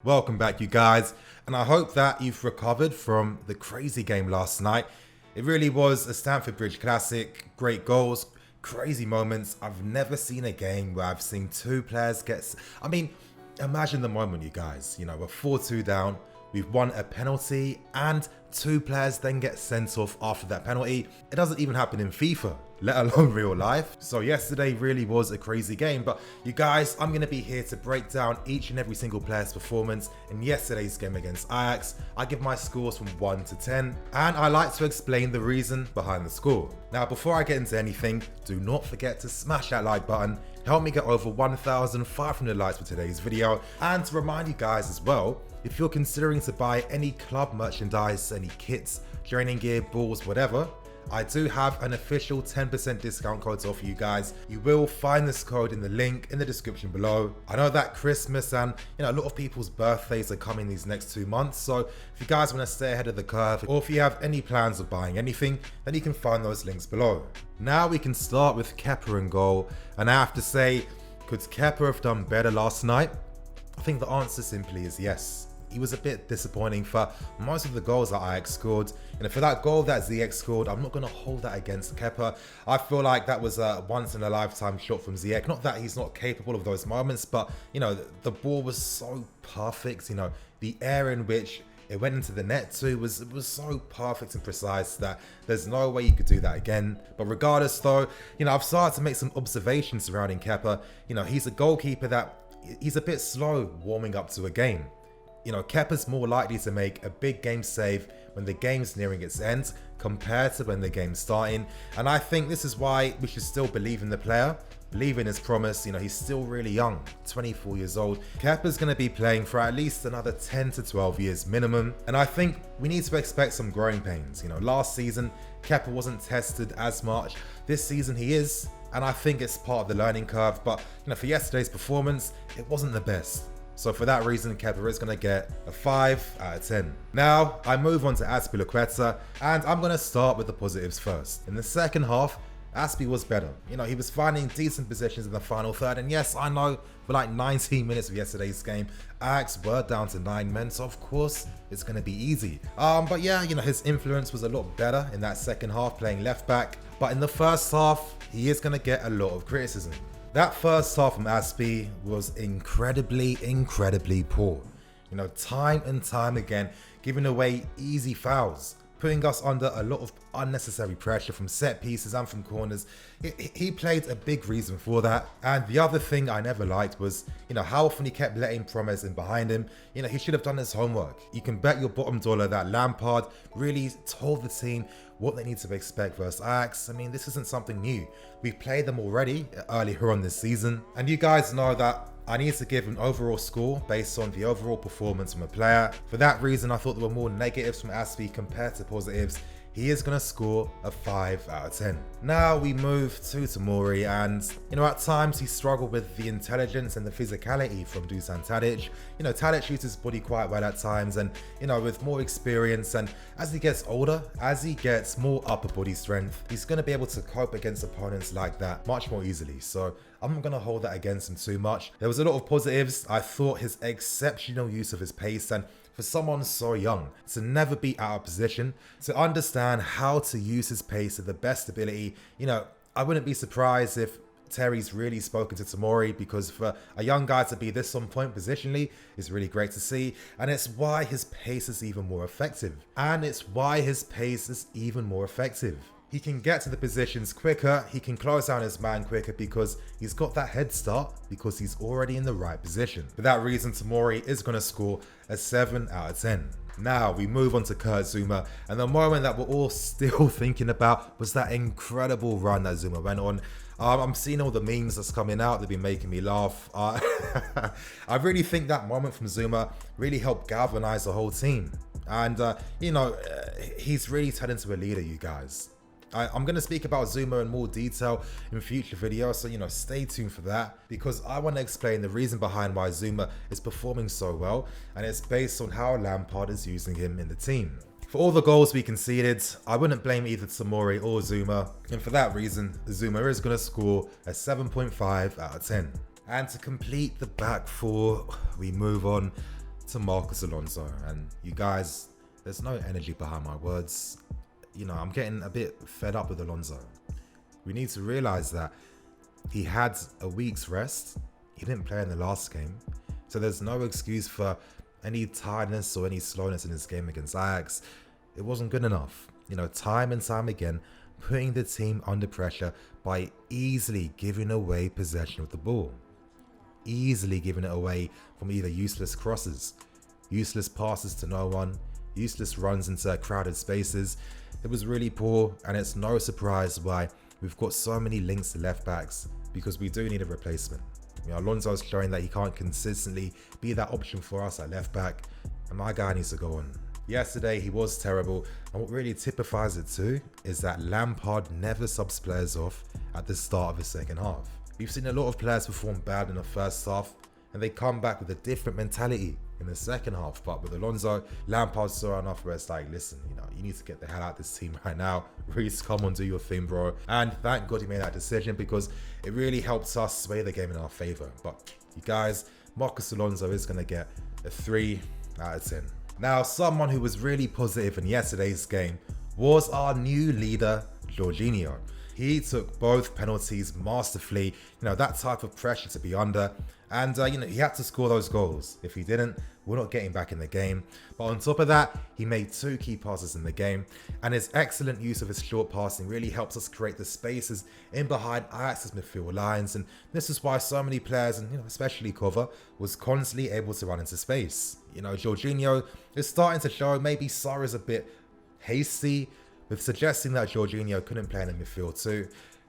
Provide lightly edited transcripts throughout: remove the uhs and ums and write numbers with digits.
Welcome back, you guys, and I hope that you've recovered from the crazy game last night. It really was a Stamford Bridge classic, great goals, crazy moments. I've never seen a game where I've seen two players get... imagine the moment, you guys. You know, we're 4-2 down, we've won a penalty, and two players then get sent off after that penalty. It doesn't even happen in FIFA, let alone real life. So yesterday really was a crazy game, but you guys, I'm going to be here to break down each and every single player's performance in yesterday's game against Ajax. I give my scores from 1 to 10, and I like to explain the reason behind the score. Now, before I get into anything, do not forget to smash that like button, help me get over 1,500 likes for today's video, and to remind you guys as well, if you're considering to buy any club merchandise, any kits, training gear, balls, whatever, I do have an official 10% discount code to offer you guys. You will find this code in the link in the description below. I know that Christmas and a lot of people's birthdays are coming these next 2 months, so if you guys want to stay ahead of the curve, or if you have any plans of buying anything, then you can find those links below. Now we can start with Kepa in goal, and I have to say, could Kepa have done better last night? I think the answer simply is yes. He was a bit disappointing for most of the goals that Ajax scored. For that goal that Ziyech scored, I'm not going to hold that against Kepa. I feel like that was a once-in-a-lifetime shot from Ziyech. Not that he's not capable of those moments, but, the ball was so perfect. The air in which it went into the net too was so perfect and precise that there's no way you could do that again. But regardless though, I've started to make some observations surrounding Kepa. He's a goalkeeper that he's a bit slow warming up to a game. Kepa's more likely to make a big game save when the game's nearing its end compared to when the game's starting. And I think this is why we should still believe in the player, believe in his promise. He's still really young, 24 years old. Kepa's going to be playing for at least another 10 to 12 years minimum. And I think we need to expect some growing pains. Last season, Kepa wasn't tested as much. This season he is, and I think it's part of the learning curve. But, for yesterday's performance, it wasn't the best. So for that reason, Kepa is going to get a 5 out of 10. Now, I move on to Azpilicueta, and I'm going to start with the positives first. In the second half, Azpi was better. He was finding decent positions in the final third, and yes, I know for like 19 minutes of yesterday's game, Ajax were down to 9 men, so of course, it's going to be easy. But yeah, his influence was a lot better in that second half, playing left back. But in the first half, he is going to get a lot of criticism. That first half from Azpi was incredibly poor. Time and time again, giving away easy fouls, putting us under a lot of unnecessary pressure from set pieces and from corners. He played a big reason for that. And the other thing I never liked was, how often he kept letting Promes in behind him. He should have done his homework. You can bet your bottom dollar that Lampard really told the team what they need to expect versus Ajax. This isn't something new. We've played them already earlier on this season. And you guys know that I need to give an overall score based on the overall performance from a player. For that reason, I thought there were more negatives from Azpi compared to positives. He is going to score a 5 out of 10. Now we move to Morey, and at times he struggled with the intelligence and the physicality from Dusan Tadic. Tadic uses his body quite well at times, and with more experience, and as he gets older, as he gets more upper body strength, he's going to be able to cope against opponents like that much more easily. So I'm not going to hold that against him too much. There was a lot of positives. I thought his exceptional use of his pace, and for someone so young, to never be out of position, to understand how to use his pace to the best ability. I wouldn't be surprised if Terry's really spoken to Tomori, because for a young guy to be this on point positionally is really great to see. And it's why his pace is even more effective. He can get to the positions quicker, he can close down his man quicker because he's got that head start, because he's already in the right position. For that reason, Tomori is going to score a 7 out of 10. Now we move on to Kurt Zouma, and the moment that we're all still thinking about was that incredible run that Zouma went on. I'm seeing all the memes that's coming out, they've been making me laugh. I really think that moment from Zouma really helped galvanize the whole team. And, he's really turned into a leader, you guys. I'm going to speak about Zouma in more detail in future videos, so stay tuned for that, because I want to explain the reason behind why Zouma is performing so well, and it's based on how Lampard is using him in the team. For all the goals we conceded, I wouldn't blame either Tomori or Zouma, and for that reason, Zouma is going to score a 7.5 out of 10. And to complete the back four, we move on to Marcus Alonzo. And you guys, there's no energy behind my words. You know, I'm getting a bit fed up with Alonzo. We need to realize that he had a week's rest. He didn't play in the last game. So there's no excuse for any tiredness or any slowness in his game against Ajax. It wasn't good enough. You know, time and time again, putting the team under pressure by easily giving away possession of the ball. Easily giving it away from either useless crosses, useless passes to no one, useless runs into crowded spaces. It was really poor, and it's no surprise why we've got so many links to left backs, because we do need a replacement. You know, Alonso's showing that he can't consistently be that option for us at left back, and my guy needs to go on. Yesterday he was terrible, and what really typifies it too is that Lampard never subs players off at the start of the second half. We've seen a lot of players perform bad in the first half, and they come back with a different mentality in the second half. But with Alonzo, Lampard saw enough where it's like, listen, you know, you need to get the hell out of this team right now. Reece, come on, do your thing, bro. And thank God he made that decision, because it really helps us sway the game in our favor. But you guys, Marcus Alonzo is going to get a 3 out of 10. Now, someone who was really positive in yesterday's game was our new leader, Georgie. He took both penalties masterfully. You know, that type of pressure to be under. And, you know, he had to score those goals. If he didn't, we're not getting back in the game. But on top of that, he made 2 key passes in the game. And his excellent use of his short passing really helps us create the spaces in behind Ajax's midfield lines. And this is why so many players, and, you know, especially Kepa, was constantly able to run into space. You know, Jorginho is starting to show maybe Sarr is a bit hasty with suggesting that Jorginho couldn't play in the midfield too.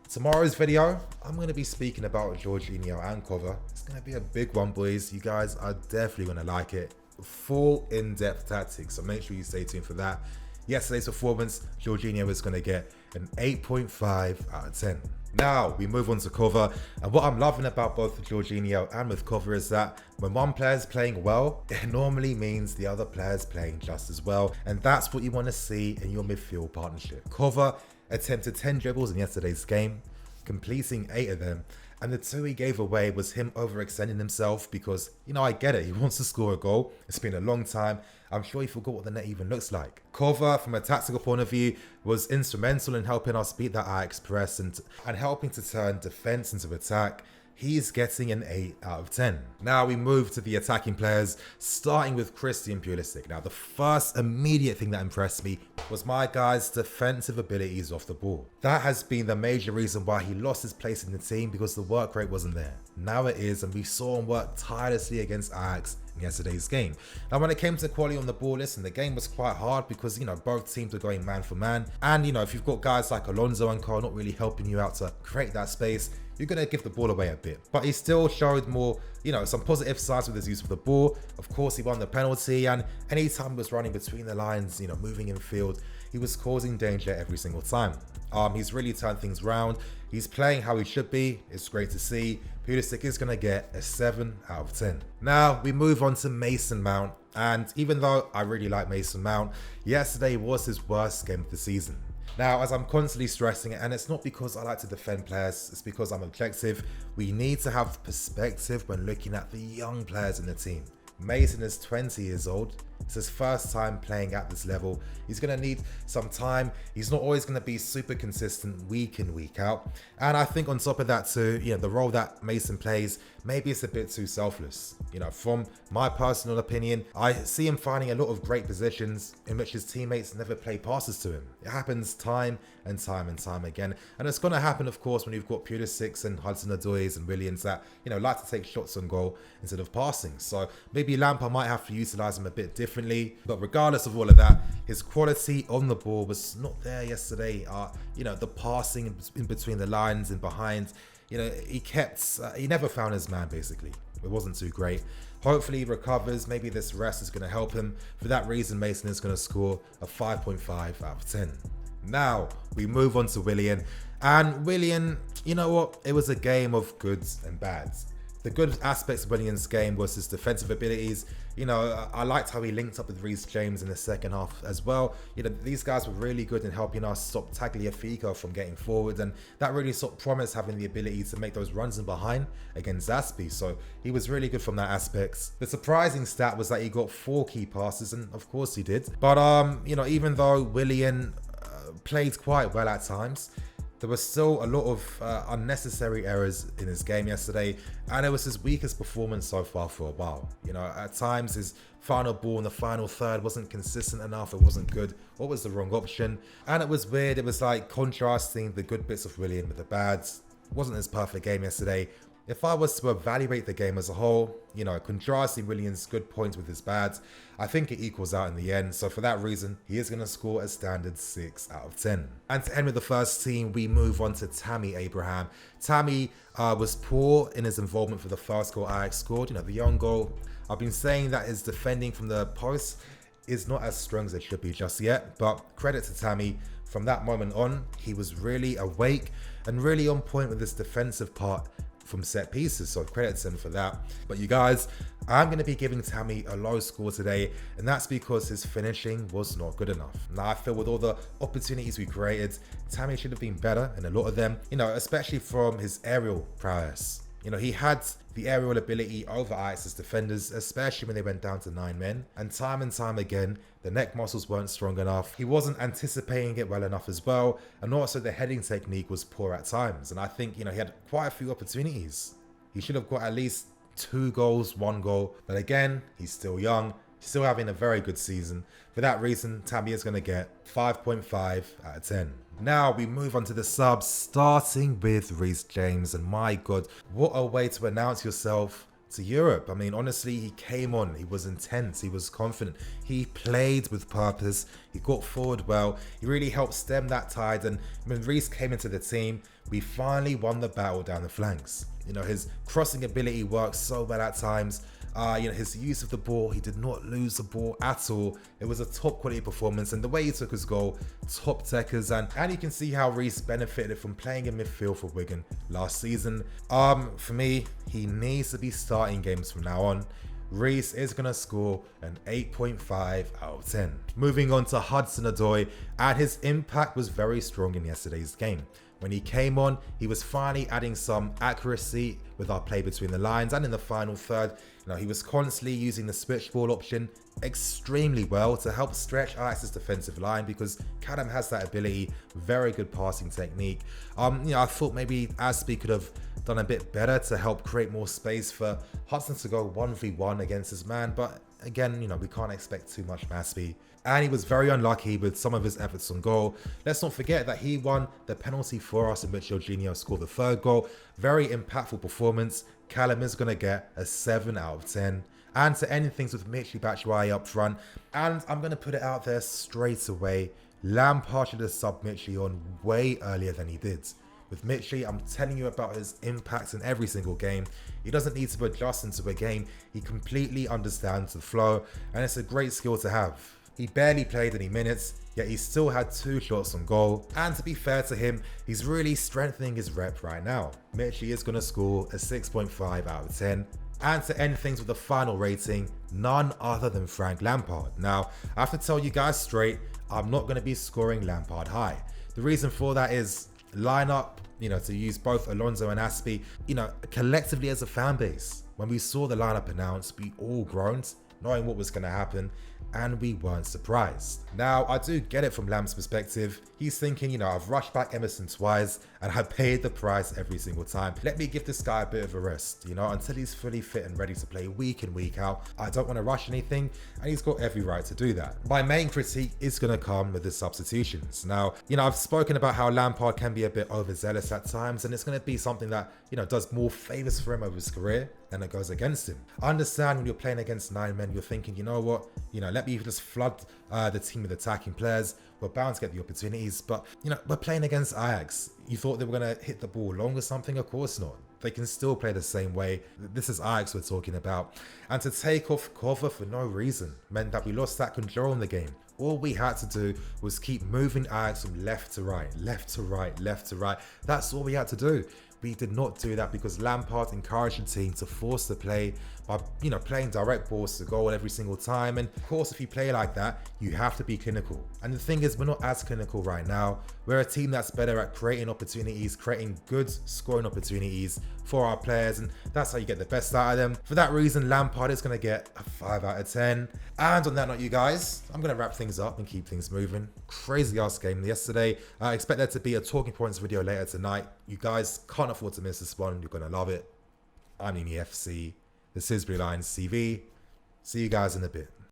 Tomorrow's video, I'm going to be speaking about Jorginho and Kepa. It's going to be a big one, boys. You guys are definitely going to like it. Full in-depth tactics, so make sure you stay tuned for that. Yesterday's performance, Jorginho is going to get an 8.5 out of 10. Now, we move on to Kepa, and what I'm loving about both Jorginho and with Kepa is that when one player is playing well, it normally means the other player is playing just as well, and that's what you want to see in your midfield partnership. Kepa attempted 10 dribbles in yesterday's game, completing 8 of them, and the 2 he gave away was him overextending himself because, you know, I get it, he wants to score a goal. It's been a long time. I'm sure he forgot what the net even looks like. Kepa, from a tactical point of view, was instrumental in helping us beat that Ajax press and helping to turn defense into attack. He's getting an 8 out of 10. Now we move to the attacking players, starting with Christian Pulisic. Now the first immediate thing that impressed me was my guy's defensive abilities off the ball. That has been the major reason why he lost his place in the team, because the work rate wasn't there. Now it is, and we saw him work tirelessly against Ajax in yesterday's game. Now when it came to quality on the ball, listen, the game was quite hard because, you know, both teams were going man for man. And, you know, if you've got guys like Alonzo and Carl not really helping you out to create that space, you're going to give the ball away a bit. But he still showed more, you know, some positive sides with his use of the ball. Of course, he won the penalty, and anytime he was running between the lines, you know, moving in field, he was causing danger every single time. He's really turned things around. He's playing how he should be. It's great to see. Pulisic is going to get a 7 out of 10. Now, we move on to Mason Mount. And even though I really like Mason Mount, yesterday was his worst game of the season. Now, as I'm constantly stressing it, and it's not because I like to defend players, it's because I'm objective, we need to have perspective when looking at the young players in the team. Mason is 20 years old. It's his first time playing at this level. He's going to need some time. He's not always going to be super consistent week in, week out. And I think on top of that too, you know, the role that Mason plays, maybe it's a bit too selfless. You know, from my personal opinion, I see him finding a lot of great positions in which his teammates never play passes to him. It happens time and time again. And it's going to happen, of course, when you've got Pulisic and HudsonOdoi and Willians that, you know, like to take shots on goal instead of passing. So maybe Lampard might have to utilize him a bit differently. But regardless of all of that, his quality on the ball was not there yesterday. You know, the passing in between the lines and behind, you know, he never found his man, basically. It wasn't too great. Hopefully he recovers. Maybe this rest is going to help him. For that reason, Mason is going to score a 5.5 out of 10. Now, we move on to Willian. And Willian, you know what? It was a game of goods and bads. The good aspects of Willian's game was his defensive abilities. You know, I liked how he linked up with Reece James in the second half as well. You know, these guys were really good in helping us stop Tagliafico from getting forward, and that really sort of promised having the ability to make those runs in behind against Zaspi. So he was really good from that aspect. The surprising stat was that he got 4 key passes, and of course he did. But you know, even though Willian played quite well at times, there was still a lot of unnecessary errors in his game yesterday, and it was his weakest performance so far for a while. You know, at times his final ball in the final third wasn't consistent enough, it wasn't good, or was the wrong option. And it was weird, it was like contrasting the good bits of Willian with the bads. It wasn't his perfect game yesterday. If I was to evaluate the game as a whole, you know, contrasting Willian's good points with his bads, I think it equals out in the end. So for that reason, he is going to score a standard 6 out of 10. And to end with the first team, we move on to Tammy Abraham. Tammy was poor in his involvement for the first goal AJAX scored. You know, the young goal, I've been saying that his defending from the post is not as strong as it should be just yet. But credit to Tammy. From that moment on, he was really awake and really on point with his defensive part from set pieces, so credit to him for that. But you guys, I'm going to be giving Tammy a low score today, and that's because his finishing was not good enough. Now I feel with all the opportunities we created, Tammy should have been better in a lot of them, you know, especially from his aerial prowess. You know, he had the aerial ability over AJAX's defenders, especially when they went down to 9 men. And time again, the neck muscles weren't strong enough. He wasn't anticipating it well enough as well. And also the heading technique was poor at times. And I think, you know, he had quite a few opportunities. He should have got at least 2 goals, 1 goal. But again, he's still young, still having a very good season. For that reason, Tammy is going to get 5.5 out of 10. Now we move on to the subs, starting with Reece James. And my God, what a way to announce yourself to Europe. I mean, honestly, he came on, he was intense, he was confident, he played with purpose, he got forward well, he really helped stem that tide. And when Reece came into the team, we finally won the battle down the flanks. You know, his crossing ability works so well at times. You know, his use of the ball, he did not lose the ball at all. It was a top quality performance, and the way he took his goal, top techers, and you can see how Reece benefited from playing in midfield for Wigan last season. For me, he needs to be starting games from now on. Reece is going to score an 8.5 out of 10. Moving on to HudsonOdoi, and his impact was very strong in yesterday's game. When he came on, he was finally adding some accuracy with our play between the lines, and in the final third, you know, he was constantly using the switch ball option extremely well to help stretch AJAX's defensive line, because Callum has that ability, very good passing technique. You know, I thought maybe Aspie could have done a bit better to help create more space for Hudson to go 1v1 against his man, but again, you know, we can't expect too much from Aspie. And he was very unlucky with some of his efforts on goal. Let's not forget that he won the penalty for us in which Georgie scored the 3rd goal. Very impactful performance. Callum is going to get a 7 out of 10. And to end things with Michy Batshuayi up front. And I'm going to put it out there straight away. Lampard should have subbed Michy on way earlier than he did. With Michy, I'm telling you about his impact in every single game. He doesn't need to adjust into a game. He completely understands the flow, and it's a great skill to have. He barely played any minutes, yet he still had 2 shots on goal. And to be fair to him, he's really strengthening his rep right now. Michy is going to score a 6.5 out of 10. And to end things with a final rating, none other than Frank Lampard. Now, I have to tell you guys straight, I'm not going to be scoring Lampard high. The reason for that is lineup, you know, to use both Alonzo and Aspie, you know, collectively as a fan base. When we saw the lineup announced, we all groaned, knowing what was going to happen, and we weren't surprised. Now, I do get it from Lamp's perspective. He's thinking, you know, I've rushed back Emerson twice and I paid the price every single time. Let me give this guy a bit of a rest, you know, until he's fully fit and ready to play week in, week out. I don't want to rush anything, and he's got every right to do that. My main critique is going to come with the substitutions. Now, you know, I've spoken about how Lampard can be a bit overzealous at times, and it's going to be something that, you know, does more favors for him over his career than it goes against him. I understand when you're playing against 9 men, you're thinking, you know what, you know, let me just flood the team with attacking players. We're bound to get the opportunities, but, you know, we're playing against AJAX. You thought they were going to hit the ball long or something? Of course not. They can still play the same way. This is AJAX we're talking about. And to take off cover for no reason meant that we lost that control in the game. All we had to do was keep moving AJAX from left to right, left to right, left to right. That's all we had to do. We did not do that because Lampard encouraged the team to force the play by, playing direct balls to goal every single time. And of course, if you play like that, you have to be clinical. And the thing is, we're not as clinical right now. We're a team that's better at creating opportunities, creating good scoring opportunities for our players. And that's how you get the best out of them. For that reason, Lampard is going to get a 5 out of 10. And on that note, you guys, I'm going to wrap things up and keep things moving. Crazy ass game yesterday. I expect there to be a talking points video later tonight. You guys can't afford to miss this one. You're going to love it. I'm Nini FC. This is Blue Lions TV. See you guys in a bit.